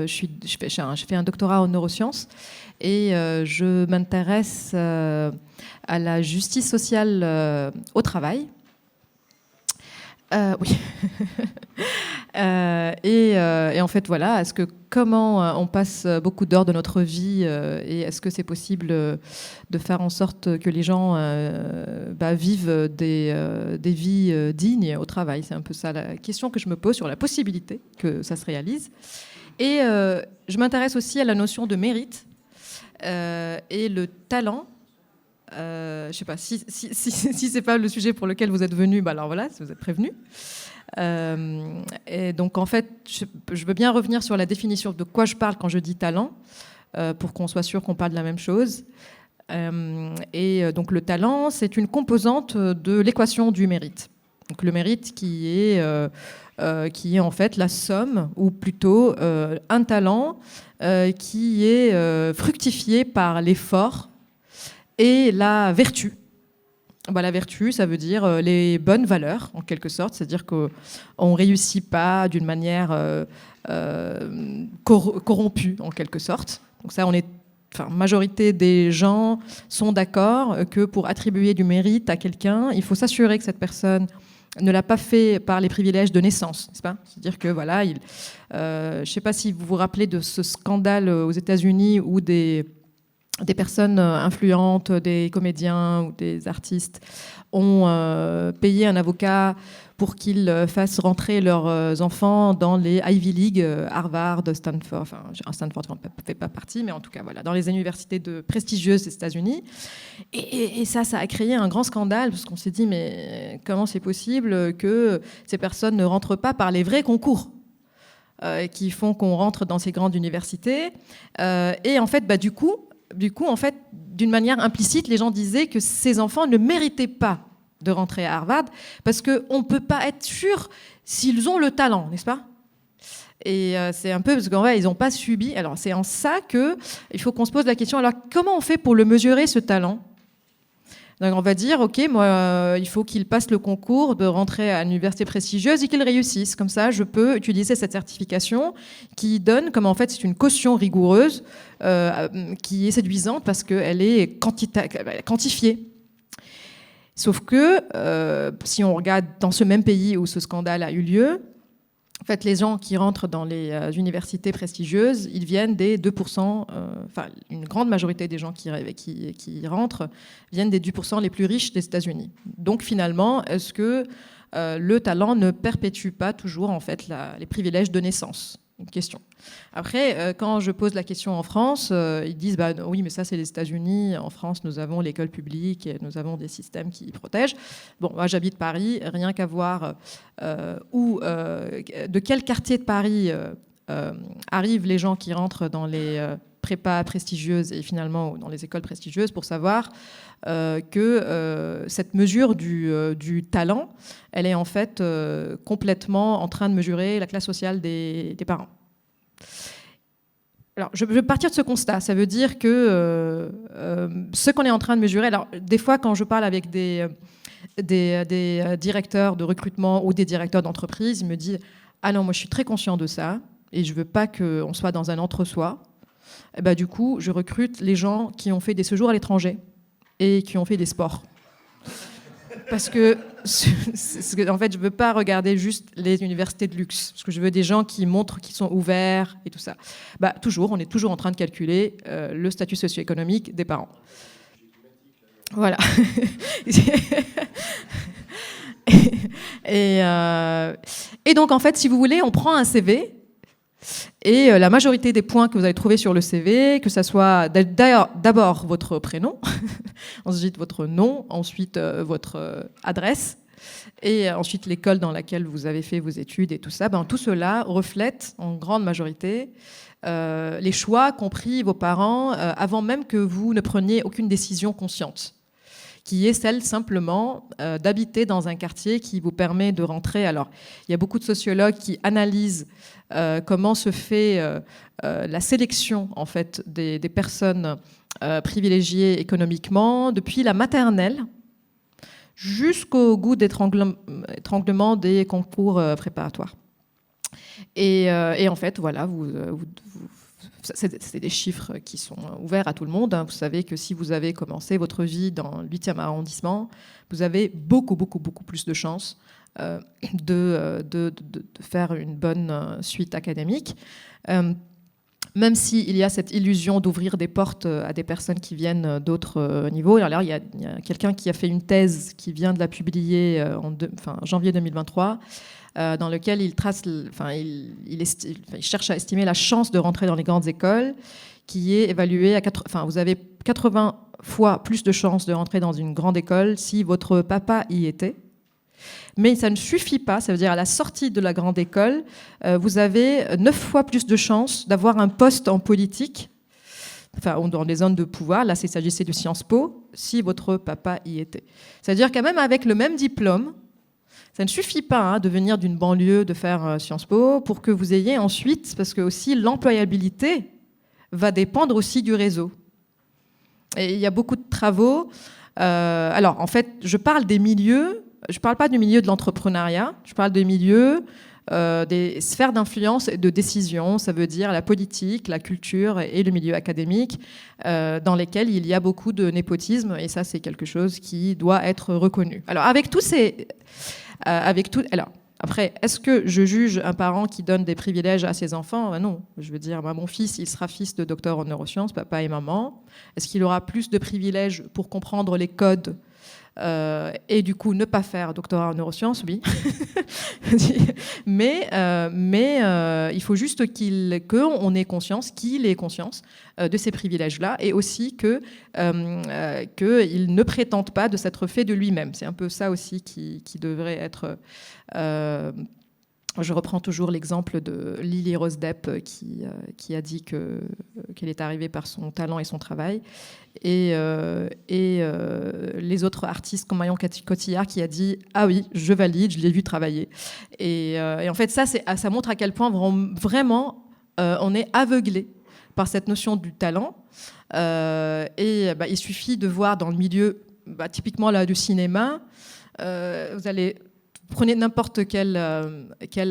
je fais un doctorat en neurosciences et je m'intéresse à la justice sociale au travail. Oui. Et en fait, voilà, comment on passe beaucoup d'heures de notre vie et est-ce que c'est possible de faire en sorte que les gens vivent des vies dignes au travail? C'est un peu ça la question que je me pose sur la possibilité que ça se réalise. Et je m'intéresse aussi à la notion de mérite et le talent. Je ne sais pas, si ce n'est pas le sujet pour lequel vous êtes venu, alors voilà, si vous êtes prévenu. Et donc en fait, je veux bien revenir sur la définition de quoi je parle quand je dis talent, pour qu'on soit sûr qu'on parle de la même chose. Donc le talent, c'est une composante de l'équation du mérite. Donc le mérite qui est en fait la somme, ou plutôt un talent qui est fructifié par l'effort et la vertu. La vertu, ça veut dire les bonnes valeurs, en quelque sorte. C'est-à-dire qu'on ne réussit pas d'une manière corrompue, en quelque sorte. Donc ça, majorité des gens sont d'accord que pour attribuer du mérite à quelqu'un, il faut s'assurer que cette personne ne l'a pas fait par les privilèges de naissance, n'est-ce pas? C'est-à-dire que voilà, je ne sais pas si vous vous rappelez de ce scandale aux États-Unis où des personnes influentes, des comédiens ou des artistes ont payé un avocat pour qu'ils fassent rentrer leurs enfants dans les Ivy League, Harvard, Stanford, enfin Stanford ne fait pas partie, mais en tout cas voilà, dans les universités prestigieuses des États-Unis. Et ça a créé un grand scandale parce qu'on s'est dit mais comment c'est possible que ces personnes ne rentrent pas par les vrais concours qui font qu'on rentre dans ces grandes universités. Et en fait, du coup, en fait, d'une manière implicite, les gens disaient que ces enfants ne méritaient pas de rentrer à Harvard parce qu'on ne peut pas être sûr s'ils ont le talent, n'est-ce pas? Et c'est un peu parce qu'en fait, ils n'ont pas subi. Alors, c'est en ça qu'il faut qu'on se pose la question, alors comment on fait pour le mesurer, ce talent? Donc, on va dire, OK, moi, il faut qu'il passe le concours de rentrer à l'université prestigieuse et qu'il réussisse. Comme ça, je peux utiliser cette certification qui donne, comme en fait, c'est une caution rigoureuse qui est séduisante parce qu'elle est quantifiée. Sauf que, si on regarde dans ce même pays où ce scandale a eu lieu, en fait, les gens qui rentrent dans les universités prestigieuses, ils viennent des 2%, une grande majorité des gens qui rentrent viennent des 10% les plus riches des États-Unis. Donc finalement, est-ce que le talent ne perpétue pas toujours en fait les privilèges de naissance? Une question. Après, quand je pose la question en France, ils disent oui, mais ça c'est les États-Unis. En France, nous avons l'école publique et nous avons des systèmes qui protègent. Bon, moi j'habite Paris, rien qu'à voir de quel quartier de Paris arrivent les gens qui rentrent dans les prépas prestigieuses et finalement dans les écoles prestigieuses pour savoir que cette mesure du talent, elle est en fait complètement en train de mesurer la classe sociale des parents. Alors, je vais partir de ce constat. Ça veut dire que ce qu'on est en train de mesurer... Alors, des fois, quand je parle avec des directeurs de recrutement ou des directeurs d'entreprise, ils me disent « Ah non, moi, je suis très conscient de ça et je ne veux pas qu'on soit dans un entre-soi. » Du coup, je recrute les gens qui ont fait des séjours à l'étranger et qui ont fait des sports. Parce que, en fait, je ne veux pas regarder juste les universités de luxe. Parce que je veux des gens qui montrent qu'ils sont ouverts et tout ça. On est toujours en train de calculer le statut socio-économique des parents. Voilà. Et donc, en fait, si vous voulez, on prend un CV et la majorité des points que vous allez trouver sur le CV, que ça soit d'abord votre prénom, ensuite votre nom, ensuite votre adresse, et ensuite l'école dans laquelle vous avez fait vos études et tout ça, tout cela reflète en grande majorité les choix qu'ont pris vos parents avant même que vous ne preniez aucune décision consciente, qui est celle simplement d'habiter dans un quartier qui vous permet de rentrer. Alors, il y a beaucoup de sociologues qui analysent comment se fait la sélection en fait, des personnes privilégiées économiquement depuis la maternelle jusqu'au goût d'étranglement des concours préparatoires. Et en fait, voilà, c'est des chiffres qui sont ouverts à tout le monde. Vous savez que si vous avez commencé votre vie dans le 8e arrondissement, vous avez beaucoup, beaucoup, beaucoup plus de chances de faire une bonne suite académique. Même s'il y a cette illusion d'ouvrir des portes à des personnes qui viennent d'autres niveaux. Alors, il y a quelqu'un qui a fait une thèse qui vient de la publier en janvier 2023, dans lequel il cherche à estimer la chance de rentrer dans les grandes écoles, qui est évaluée à vous avez 80 fois plus de chances de rentrer dans une grande école si votre papa y était. Mais ça ne suffit pas, ça veut dire à la sortie de la grande école, vous avez 9 fois plus de chances d'avoir un poste en politique, dans les zones de pouvoir, là il s'agissait de Sciences Po, si votre papa y était. C'est-à-dire quand même avec le même diplôme, ça ne suffit pas de venir d'une banlieue, de faire Sciences Po, pour que vous ayez ensuite, parce que aussi l'employabilité va dépendre aussi du réseau. Et il y a beaucoup de travaux. Alors en fait, je parle des milieux. Je ne parle pas du milieu de l'entrepreneuriat, je parle des milieux, des sphères d'influence et de décision, ça veut dire la politique, la culture et le milieu académique, dans lesquels il y a beaucoup de népotisme, et ça c'est quelque chose qui doit être reconnu. Alors avec tous ces... alors, après, est-ce que je juge un parent qui donne des privilèges à ses enfants ? Non. Je veux dire, mon fils, il sera fils de docteur en neurosciences, papa et maman. Est-ce qu'il aura plus de privilèges pour comprendre les codes et du coup ne pas faire doctorat en neurosciences, oui. mais il faut juste qu'on ait conscience, qu'il ait conscience de ces privilèges-là, et aussi qu'il ne prétende pas de s'être fait de lui-même. C'est un peu ça aussi qui devrait être... je reprends toujours l'exemple de Lily Rose Depp qui a dit qu'elle est arrivée par son talent et son travail. Et les autres artistes comme Marion Cotillard qui a dit « Ah oui, je valide, je l'ai vu travailler ». Et en fait, ça montre à quel point vraiment on est aveuglé par cette notion du talent. Il suffit de voir dans le milieu, typiquement là, du cinéma, prenez n'importe quel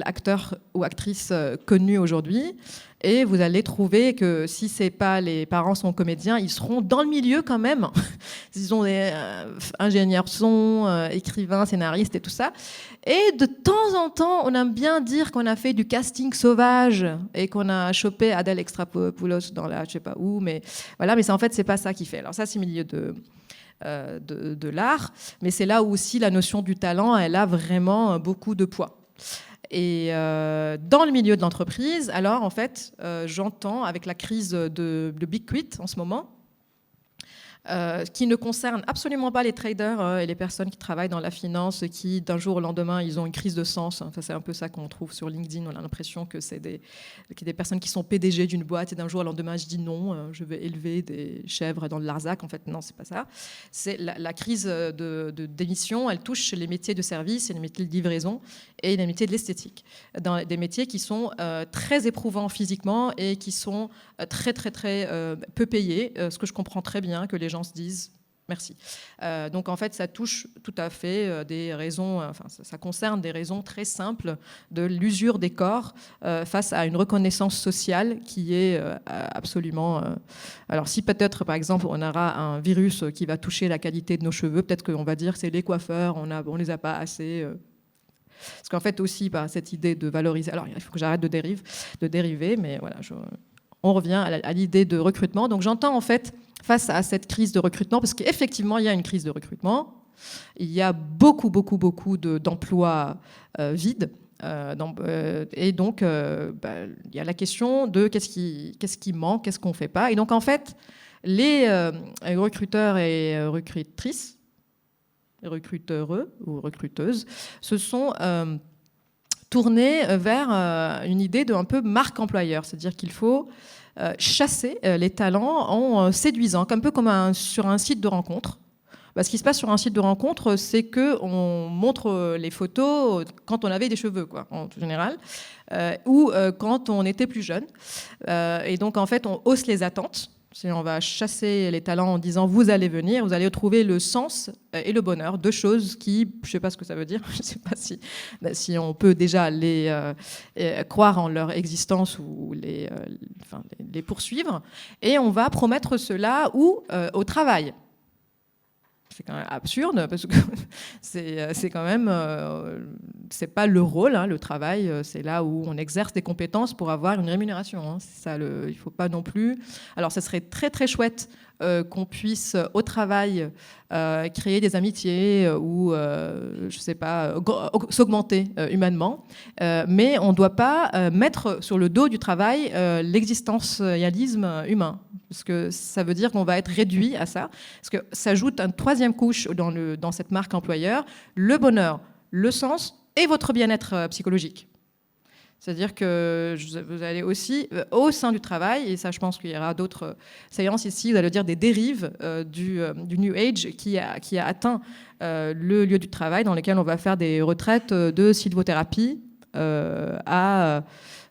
acteur ou actrice connu aujourd'hui et vous allez trouver que si les parents sont comédiens, ils seront dans le milieu quand même. Ils sont des ingénieurs son, écrivains, scénaristes et tout ça. Et de temps en temps, on aime bien dire qu'on a fait du casting sauvage et qu'on a chopé Adèle Exarchopoulos dans je sais pas où, mais voilà. Mais en fait, c'est pas ça qui fait. Alors ça, c'est le milieu de l'art, mais c'est là où aussi la notion du talent, elle a vraiment beaucoup de poids. Et dans le milieu de l'entreprise, alors en fait, j'entends avec la crise de Big Quit en ce moment, qui ne concerne absolument pas les traders et les personnes qui travaillent dans la finance, qui d'un jour au lendemain, ils ont une crise de sens. Enfin, c'est un peu ça qu'on trouve sur LinkedIn. On a l'impression que c'est des personnes qui sont PDG d'une boîte et d'un jour au lendemain, je dis non, je vais élever des chèvres dans le Larzac. En fait, non, c'est pas ça. C'est la crise de démission, elle touche les métiers de service et les métiers de livraison et les métiers de l'esthétique. Dans des métiers qui sont très éprouvants physiquement et qui sont très, très, très peu payés. Ce que je comprends très bien que les gens se disent merci. Donc en fait, ça touche tout à fait des raisons, ça concerne des raisons très simples de l'usure des corps face à une reconnaissance sociale qui est absolument... Alors si peut-être, par exemple, on aura un virus qui va toucher la qualité de nos cheveux, peut-être qu'on va dire que c'est les coiffeurs, on les a pas assez... Parce qu'en fait aussi, cette idée de valoriser... Alors il faut que j'arrête de dériver, mais voilà, on revient à l'idée de recrutement. Donc j'entends en fait, face à cette crise de recrutement, parce qu'effectivement il y a une crise de recrutement, il y a beaucoup d'emplois vides, et donc il y a la question de qu'est-ce qui manque, qu'est-ce qu'on ne fait pas. Et donc en fait, les recruteurs et recrutrices, recruteurs ou recruteuses, se sont tournés vers une idée de un peu marque employeur, c'est-à-dire qu'il faut chasser les talents en séduisant, un peu comme sur un site de rencontre. Ce qui se passe sur un site de rencontre, c'est qu'on montre les photos quand on avait des cheveux, en général, ou quand on était plus jeune. Et donc, en fait, on hausse les attentes. Si on va chasser les talents en disant vous allez venir, vous allez trouver le sens et le bonheur, deux choses qui, je ne sais pas ce que ça veut dire, je ne sais pas si on peut déjà croire en leur existence ou les poursuivre, et on va promettre cela au travail. C'est quand même absurde parce que c'est quand même c'est pas le rôle, hein, le travail, c'est là où on exerce des compétences pour avoir une rémunération, hein. C'est ça, il faut pas non plus. Alors ça serait très très chouette qu'on puisse au travail créer des amitiés ou je sais pas, s'augmenter humainement, mais on ne doit pas mettre sur le dos du travail l'existentialisme humain, parce que ça veut dire qu'on va être réduit à ça, parce que ça ajoute une troisième couche dans cette marque employeur, le bonheur, le sens et votre bien-être psychologique. C'est-à-dire que vous allez aussi, au sein du travail, et ça je pense qu'il y aura d'autres séances ici, vous allez dire des dérives du New Age qui a atteint le lieu du travail, dans lesquels on va faire des retraites de sylvothérapie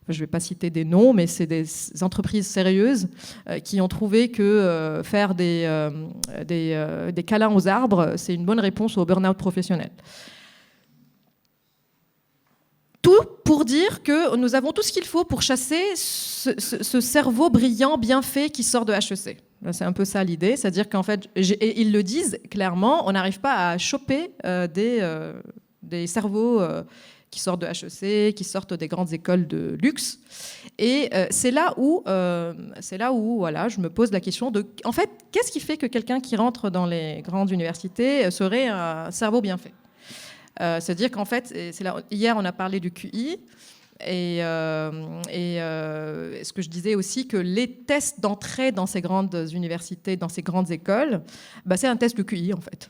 je ne vais pas citer des noms, mais c'est des entreprises sérieuses qui ont trouvé que faire des câlins aux arbres, c'est une bonne réponse au burn-out professionnel. Tout pour dire que nous avons tout ce qu'il faut pour chasser ce cerveau brillant, bien fait, qui sort de HEC. C'est un peu ça l'idée, c'est-à-dire qu'en fait, et ils le disent clairement, on n'arrive pas à choper des cerveaux qui sortent de HEC, qui sortent des grandes écoles de luxe. Et c'est là où voilà, je me pose la question de, en fait, qu'est-ce qui fait que quelqu'un qui rentre dans les grandes universités serait un cerveau bien fait ? C'est-à-dire qu'en fait, hier on a parlé du QI, et ce que je disais aussi, que les tests d'entrée dans ces grandes universités, dans ces grandes écoles, c'est un test de QI en fait.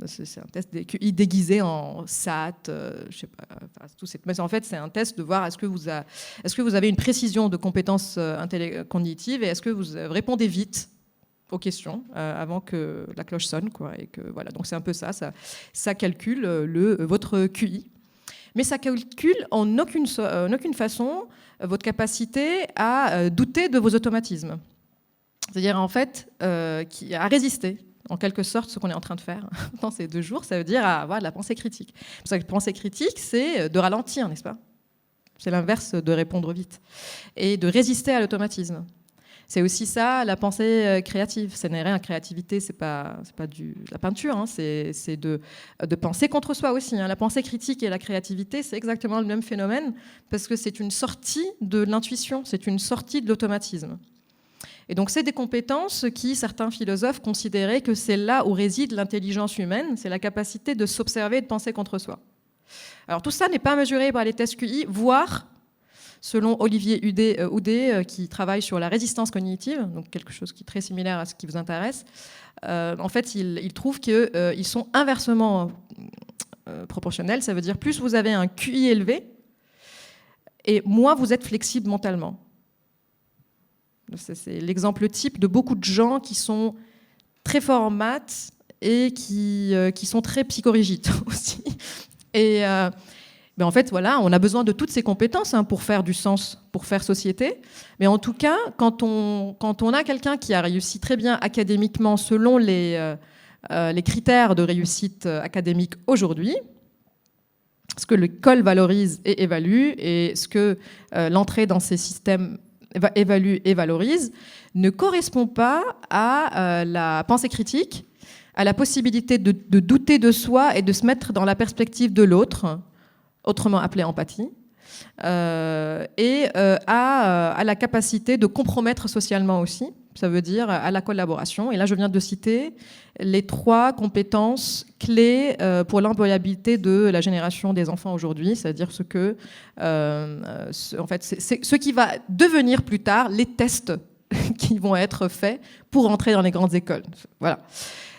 C'est un test de QI déguisé en SAT, je sais pas, mais en fait c'est un test de voir est-ce que vous avez une précision de compétences cognitives et est-ce que vous répondez vite aux questions avant que la cloche sonne, quoi, et que voilà. Donc c'est un peu ça calcule votre QI, mais ça calcule en aucune façon votre capacité à douter de vos automatismes, c'est-à-dire en fait à résister en quelque sorte ce qu'on est en train de faire dans ces 2 jours, ça veut dire avoir de la pensée critique. Parce que la pensée critique, c'est de ralentir, n'est-ce pas ? C'est l'inverse de répondre vite et de résister à l'automatisme. C'est aussi ça, la pensée créative. Ce n'est rien, la créativité, c'est pas de la peinture, hein, c'est de penser contre soi aussi. Hein. La pensée critique et la créativité, c'est exactement le même phénomène, parce que c'est une sortie de l'intuition, c'est une sortie de l'automatisme. Et donc, c'est des compétences qui, certains philosophes considéraient que c'est là où réside l'intelligence humaine, c'est la capacité de s'observer et de penser contre soi. Alors, tout ça n'est pas mesuré par les tests QI, voire... Selon Olivier Houdet, qui travaille sur la résistance cognitive, donc quelque chose qui est très similaire à ce qui vous intéresse, en fait, il trouve qu'ils sont inversement proportionnels. Ça veut dire plus vous avez un QI élevé, et moins vous êtes flexible mentalement. C'est l'exemple type de beaucoup de gens qui sont très forts en maths et qui sont très psychorigides aussi. Et... mais en fait, voilà, on a besoin de toutes ces compétences pour faire du sens, pour faire société. Mais en tout cas, quand on a quelqu'un qui a réussi très bien académiquement selon les critères de réussite académique aujourd'hui, ce que l'école valorise et évalue, et ce que l'entrée dans ces systèmes évalue et valorise, ne correspond pas à la pensée critique, à la possibilité de douter de soi et de se mettre dans la perspective de l'autre, autrement appelée empathie, et à la capacité de compromettre socialement aussi, ça veut dire à la collaboration. Et là, je viens de citer les 3 compétences clés pour l'employabilité de la génération des enfants aujourd'hui, c'est-à-dire en fait, c'est ce qui va devenir plus tard les tests qui vont être faits pour entrer dans les grandes écoles. Voilà.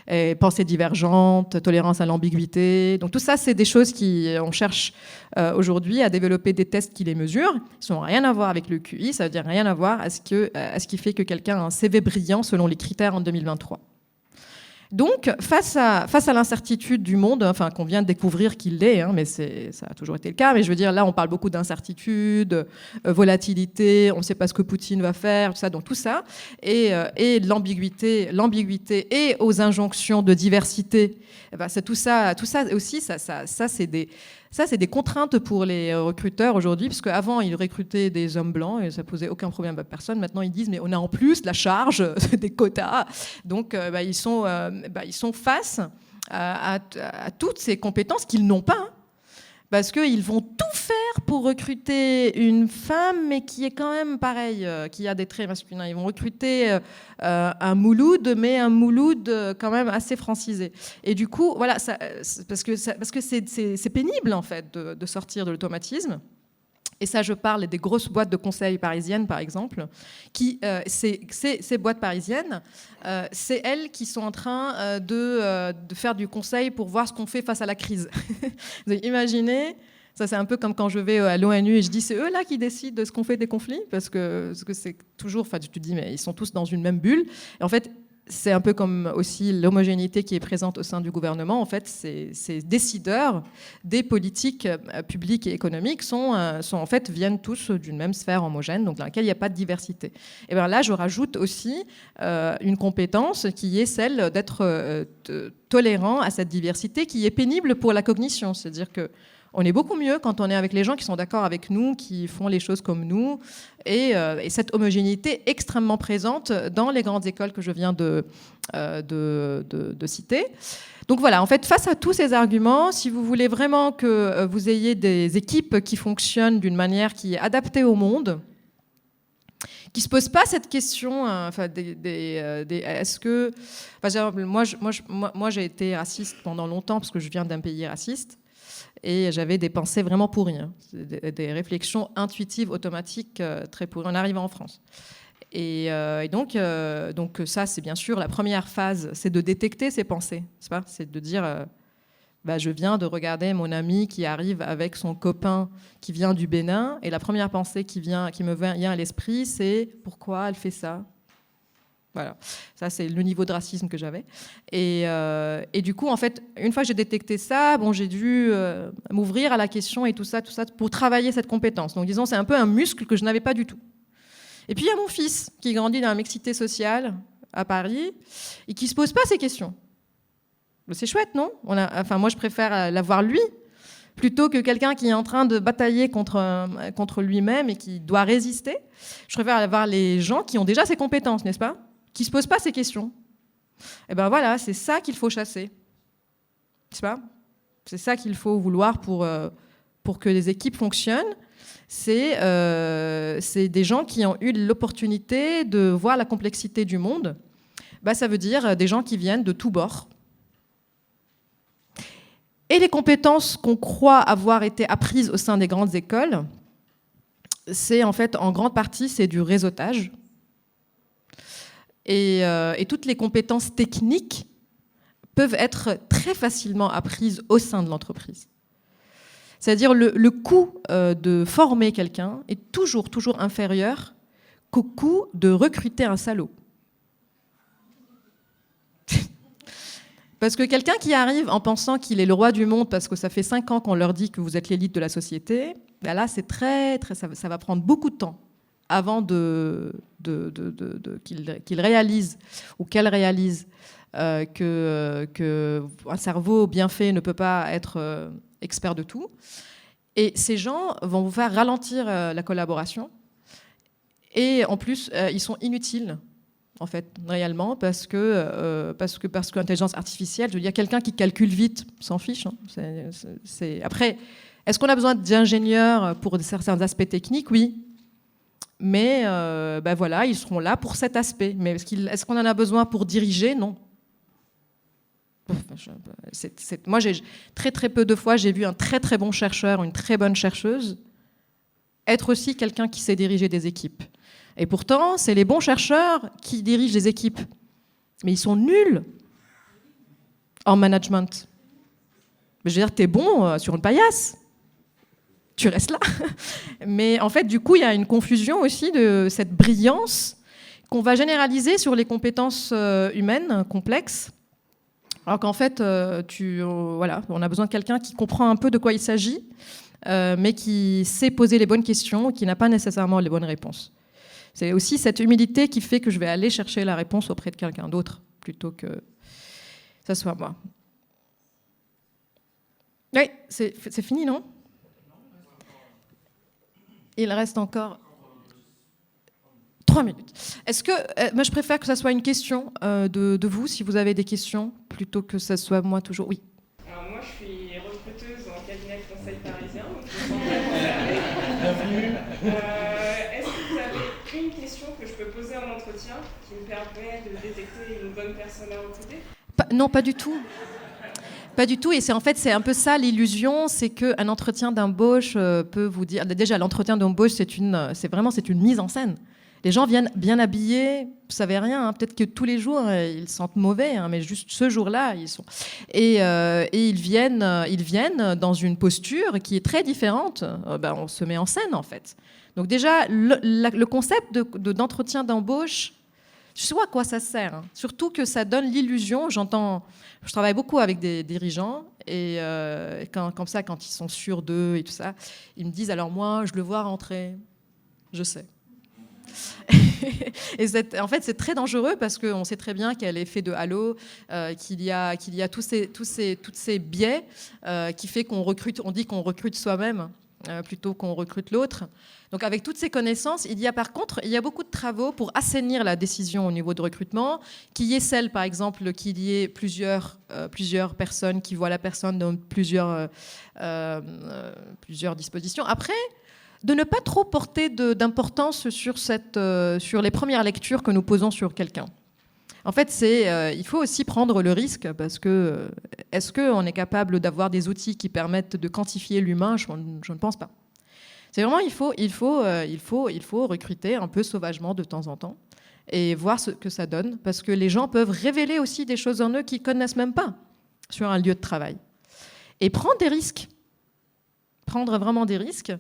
Et pensée divergente, tolérance à l'ambiguïté. Donc tout ça, c'est des choses on cherche aujourd'hui à développer des tests qui les mesurent. Ils n'ont rien à voir avec le QI, ça veut dire rien à voir à ce qui fait que quelqu'un a un CV brillant selon les critères en 2023. Donc, face à l'incertitude du monde, enfin, qu'on vient de découvrir qu'il l'est, hein, mais ça a toujours été le cas, mais je veux dire, là, on parle beaucoup d'incertitude, volatilité, on ne sait pas ce que Poutine va faire, tout ça, donc tout ça, et de l'ambiguïté et aux injonctions de diversité, eh ben, c'est tout ça aussi, ça c'est des contraintes pour les recruteurs aujourd'hui, parce qu'avant, ils recrutaient des hommes blancs et ça posait aucun problème à personne. Maintenant, ils disent, mais on a en plus la charge des quotas. Donc, ils sont face à toutes ces compétences qu'ils n'ont pas. Hein, parce qu'ils vont tout faire pour recruter une femme, mais qui est quand même pareil, qui a des traits masculins. Ils vont recruter un Mouloud, mais un Mouloud quand même assez francisé. Et du coup, voilà, parce que c'est pénible, en fait, de sortir de l'automatisme. Et ça, je parle des grosses boîtes de conseil parisiennes, par exemple, qui, ces boîtes parisiennes, c'est elles qui sont en train de faire du conseil pour voir ce qu'on fait face à la crise. Vous imaginez, ça c'est un peu comme quand je vais à l'ONU et je dis c'est eux là qui décident de ce qu'on fait des conflits, parce que c'est toujours, enfin tu te dis mais ils sont tous dans une même bulle. Et en fait, c'est un peu comme aussi l'homogénéité qui est présente au sein du gouvernement. En fait, ces décideurs des politiques publiques et économiques en fait, viennent tous d'une même sphère homogène, donc dans laquelle il n'y a pas de diversité. Et bien là, je rajoute aussi une compétence qui est celle d'être tolérant à cette diversité, qui est pénible pour la cognition. C'est-à-dire que on est beaucoup mieux quand on est avec les gens qui sont d'accord avec nous, qui font les choses comme nous, et cette homogénéité extrêmement présente dans les grandes écoles que je viens de citer. Donc voilà, en fait, face à tous ces arguments, si vous voulez vraiment que vous ayez des équipes qui fonctionnent d'une manière qui est adaptée au monde, qui ne se posent pas cette question, est-ce que... Moi, j'ai été raciste pendant longtemps, parce que je viens d'un pays raciste, et j'avais des pensées vraiment pourries, hein. Des réflexions intuitives, automatiques, très pourries, en arrivant en France. Et donc ça, c'est bien sûr la première phase, c'est de détecter ces pensées, c'est de dire, je viens de regarder mon ami qui arrive avec son copain qui vient du Bénin, et la première pensée qui me vient à l'esprit, c'est pourquoi elle fait ça ? Voilà, ça c'est le niveau de racisme que j'avais. Et du coup, en fait, une fois que j'ai détecté ça, j'ai dû m'ouvrir à la question et tout ça pour travailler cette compétence. Donc disons, c'est un peu un muscle que je n'avais pas du tout. Et puis il y a mon fils qui grandit dans la mixité sociale à Paris et qui ne se pose pas ces questions. C'est chouette, non ? Moi, je préfère l'avoir lui plutôt que quelqu'un qui est en train de batailler contre lui-même et qui doit résister. Je préfère avoir les gens qui ont déjà ces compétences, n'est-ce pas ? Qui ne se posent pas ces questions. Et ben voilà, c'est ça qu'il faut chasser. C'est pas ? C'est ça qu'il faut vouloir pour que les équipes fonctionnent. C'est des gens qui ont eu l'opportunité de voir la complexité du monde. Ça veut dire des gens qui viennent de tous bords. Et les compétences qu'on croit avoir été apprises au sein des grandes écoles, c'est en fait, en grande partie, c'est du réseautage. Et toutes les compétences techniques peuvent être très facilement apprises au sein de l'entreprise. C'est-à-dire le coût de former quelqu'un est toujours inférieur qu'au coût de recruter un salaud. Parce que quelqu'un qui arrive en pensant qu'il est le roi du monde parce que ça fait 5 ans qu'on leur dit que vous êtes l'élite de la société, là, c'est ça va prendre beaucoup de temps avant qu'il réalise ou qu'elle réalise qu'un cerveau bien fait ne peut pas être expert de tout. Et ces gens vont vous faire ralentir la collaboration. Et en plus, ils sont inutiles, en fait, réellement, parce que l'intelligence artificielle, je veux dire, quelqu'un qui calcule vite s'en fiche. Hein. Après, est-ce qu'on a besoin d'ingénieurs pour certains aspects techniques ? Oui. Mais voilà, ils seront là pour cet aspect. Mais est-ce qu'on en a besoin pour diriger ? Non. Moi, très peu de fois, j'ai vu un très très bon chercheur, une très bonne chercheuse, être aussi quelqu'un qui sait diriger des équipes. Et pourtant, c'est les bons chercheurs qui dirigent les équipes. Mais ils sont nuls en management. Je veux dire, t'es bon sur une paillasse. Tu restes là. Mais en fait, du coup, il y a une confusion aussi de cette brillance qu'on va généraliser sur les compétences humaines complexes. Alors qu'en fait, voilà, on a besoin de quelqu'un qui comprend un peu de quoi il s'agit, mais qui sait poser les bonnes questions, qui n'a pas nécessairement les bonnes réponses. C'est aussi cette humilité qui fait que je vais aller chercher la réponse auprès de quelqu'un d'autre, plutôt que ça soit moi. Oui, c'est fini, non? Il reste encore 3 minutes. Est-ce que, moi je préfère que ça soit une question de vous, si vous avez des questions, plutôt que ça soit moi toujours. Oui. Alors moi je suis recruteuse en cabinet de conseil parisien. Bienvenue. Est-ce que vous avez une question que je peux poser en entretien qui me permet de détecter une bonne personne à recruter? Non, pas du tout. Pas du tout, et c'est un peu ça l'illusion, c'est qu'un entretien d'embauche peut vous dire... Déjà, l'entretien d'embauche, c'est une mise en scène. Les gens viennent bien habillés, vous savez rien, hein, peut-être que tous les jours, ils sentent mauvais, hein, mais juste ce jour-là, ils sont... Et ils viennent dans une posture qui est très différente. On se met en scène, en fait. Donc déjà, le concept d'entretien d'embauche, je sais pas à quoi ça sert, hein. Surtout que ça donne l'illusion. Je travaille beaucoup avec des dirigeants et comme ça, quand ils sont sûrs d'eux et tout ça, ils me disent alors moi, je le vois rentrer, je sais. Et en fait, c'est très dangereux parce qu'on sait très bien qu'il y a l'effet de halo, qu'il y a tous ces biais qui fait on dit qu'on recrute soi-même plutôt qu'on recrute l'autre. Donc avec toutes ces connaissances, il y a beaucoup de travaux pour assainir la décision au niveau de recrutement, qu'il y ait celle, par exemple, qu'il y ait plusieurs personnes qui voient la personne dans plusieurs dispositions. Après, de ne pas trop porter d'importance sur les premières lectures que nous posons sur quelqu'un. En fait, il faut aussi prendre le risque parce que est-ce qu'on est capable d'avoir des outils qui permettent de quantifier l'humain? Je ne pense pas. C'est vraiment, il faut recruter un peu sauvagement de temps en temps et voir ce que ça donne, parce que les gens peuvent révéler aussi des choses en eux qu'ils ne connaissent même pas sur un lieu de travail. Et prendre des risques. Prendre vraiment des risques.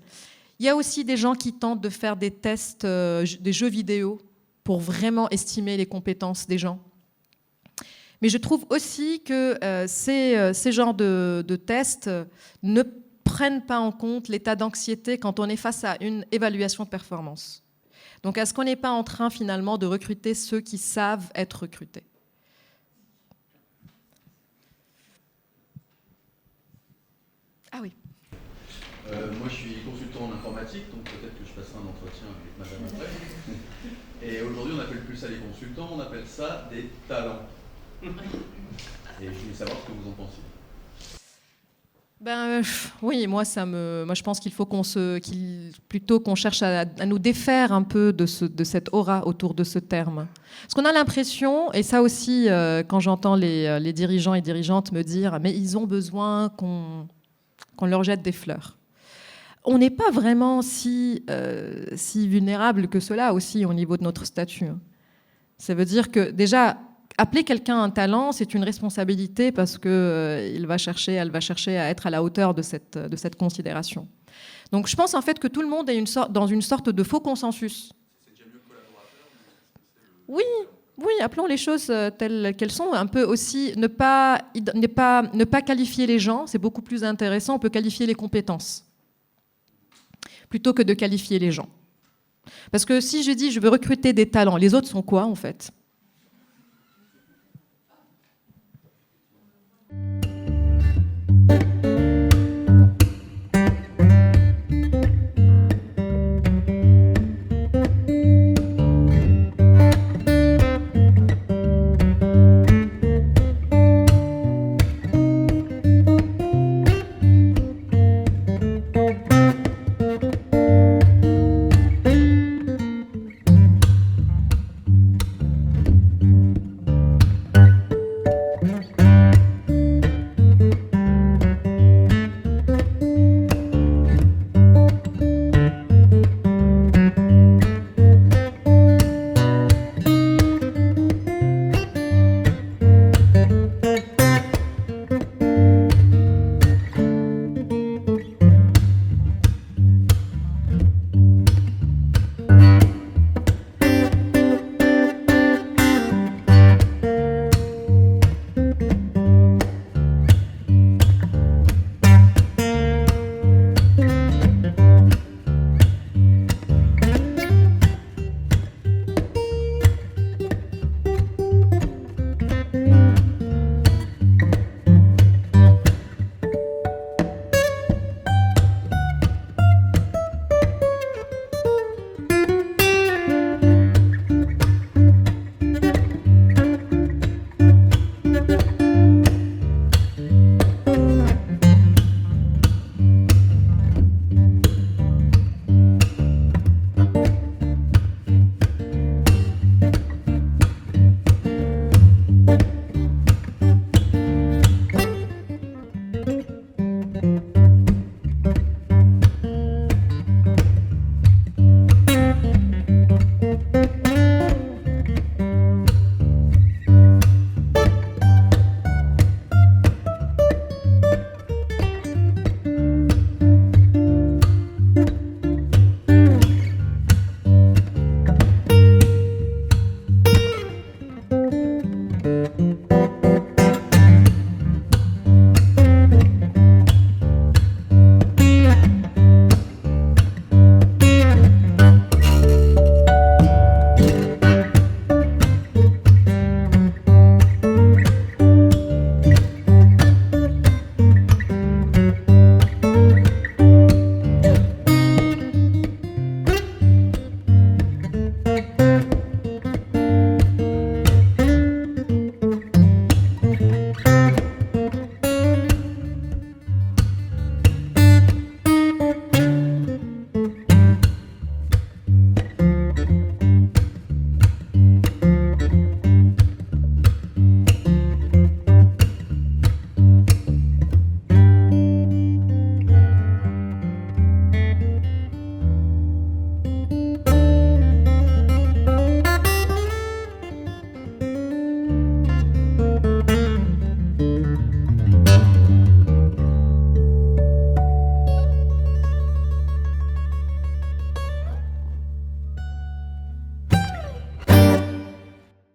Il y a aussi des gens qui tentent de faire des tests, des jeux vidéo, pour vraiment estimer les compétences des gens. Mais je trouve aussi que ces genres de tests ne prennent pas en compte l'état d'anxiété quand on est face à une évaluation de performance. Donc, est-ce qu'on n'est pas en train finalement de recruter ceux qui savent être recrutés? Ah oui. Moi, je suis consultant en informatique, donc peut-être que je passerai un entretien avec madame après. Et aujourd'hui, on n'appelle plus ça les consultants, on appelle ça des talents. Et je voulais savoir ce que vous en pensiez. Oui, moi je pense qu'il faut plutôt qu'on cherche à nous défaire un peu de cette aura autour de ce terme. Parce qu'on a l'impression, et ça aussi, quand j'entends les dirigeants et dirigeantes me dire « mais ils ont besoin qu'on leur jette des fleurs ». On n'est pas vraiment si vulnérable que cela aussi au niveau de notre statut. Ça veut dire que déjà, appeler quelqu'un un talent, c'est une responsabilité parce qu'elle va chercher à être à la hauteur de cette considération. Donc je pense en fait que tout le monde est dans une sorte de faux consensus. C'est déjà mieux collaborateur? Oui, appelons les choses telles qu'elles sont. Un peu aussi, ne pas qualifier les gens, c'est beaucoup plus intéressant. On peut qualifier les compétences plutôt que de qualifier les gens. Parce que si je dis je veux recruter des talents, les autres sont quoi en fait?